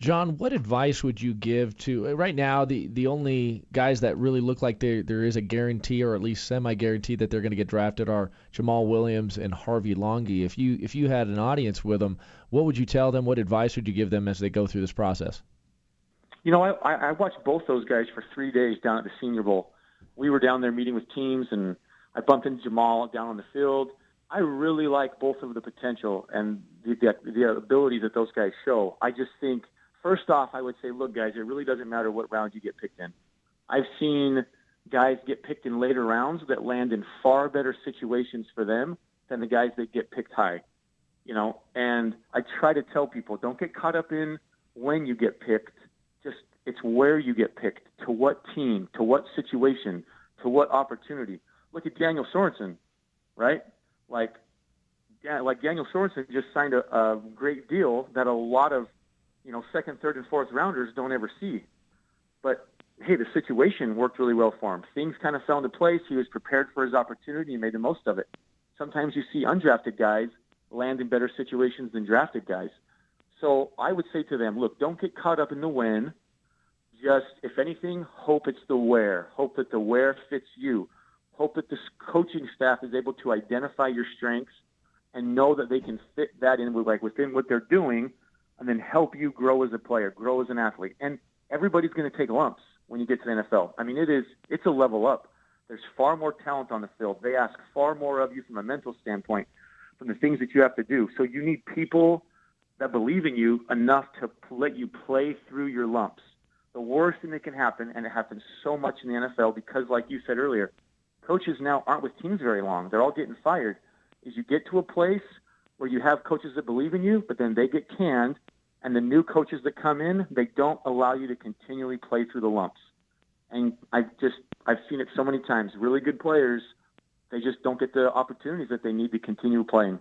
John, what advice would you give to right now the only guys that really look like there is a guarantee or at least semi-guarantee that they're going to get drafted are Jamaal Williams and Harvey Langi. If you had an audience with them, what would you tell them? What advice would you give them as they go through this process? I watched both those guys for 3 days down at the Senior Bowl. We were down there meeting with teams, and I bumped into Jamaal down on the field. I really like both of the potential and the ability that those guys show. I just think, first off, I would say, look, guys, it really doesn't matter what round you get picked in. I've seen guys get picked in later rounds that land in far better situations for them than the guys that get picked high. And I try to tell people, don't get caught up in when you get picked. Just it's where you get picked, to what team, to what situation, to what opportunity. Look at Daniel Sorensen, right? Like Daniel Sorensen just signed a great deal that a lot of second, third, and fourth rounders don't ever see. But hey, the situation worked really well for him. Things kind of fell into place. He was prepared for his opportunity and made the most of it. Sometimes you see undrafted guys land in better situations than drafted guys. So I would say to them, look, don't get caught up in the when. Just, if anything, hope it's the where. Hope that the where fits you. Hope that the coaching staff is able to identify your strengths and know that they can fit that in within what they're doing, and then help you grow as a player, grow as an athlete. And everybody's going to take lumps when you get to the NFL. I mean, it's a level up. There's far more talent on the field. They ask far more of you from a mental standpoint, from the things that you have to do. So you need people that believe in you enough to let you play through your lumps. The worst thing that can happen, and it happens so much in the NFL because, like you said earlier, coaches now aren't with teams very long. They're all getting fired. Is you get to a place where you have coaches that believe in you, but then they get canned, and the new coaches that come in, they don't allow you to continually play through the lumps. And I've seen it so many times. Really good players, they just don't get the opportunities that they need to continue playing.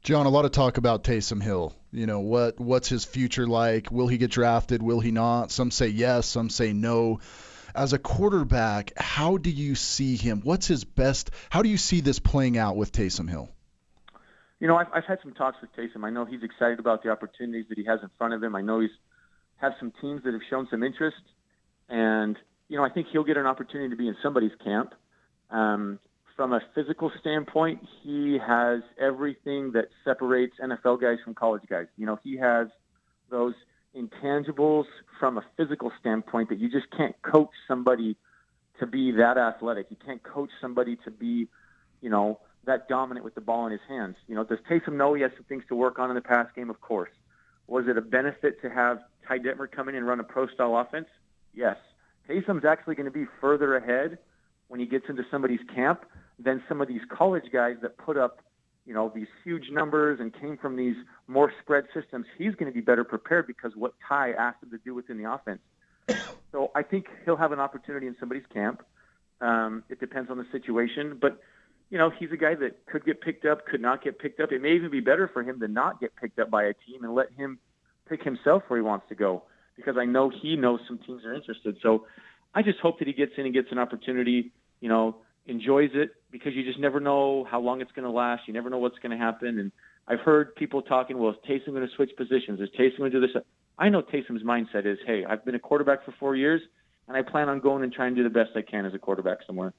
John, a lot of talk about Taysom Hill. What's his future like? Will he get drafted? Will he not? Some say yes, some say no. As a quarterback, how do you see him? What's his best? How do you see this playing out with Taysom Hill? I've had some talks with Taysom. I know he's excited about the opportunities that he has in front of him. I know he's have some teams that have shown some interest. And, I think he'll get an opportunity to be in somebody's camp. From a physical standpoint, he has everything that separates NFL guys from college guys. He has those intangibles from a physical standpoint that you just can't coach somebody to be that athletic. You can't coach somebody to be, that dominant with the ball in his hands. Does Taysom know he has some things to work on in the pass game? Of course. Was it a benefit to have Ty Detmer come in and run a pro-style offense? Yes. Taysom's actually going to be further ahead when he gets into somebody's camp than some of these college guys that put up, these huge numbers and came from these more spread systems. He's going to be better prepared because what Ty asked him to do within the offense. So I think he'll have an opportunity in somebody's camp. It depends on the situation. But, he's a guy that could get picked up, could not get picked up. It may even be better for him to not get picked up by a team and let him pick himself where he wants to go, because I know he knows some teams are interested. So I just hope that he gets in and gets an opportunity, enjoys it, because you just never know how long it's going to last. You never know what's going to happen. And I've heard people talking, well, is Taysom going to switch positions? Is Taysom going to do this? I know Taysom's mindset is, hey, I've been a quarterback for 4 years, and I plan on going and trying to do the best I can as a quarterback somewhere.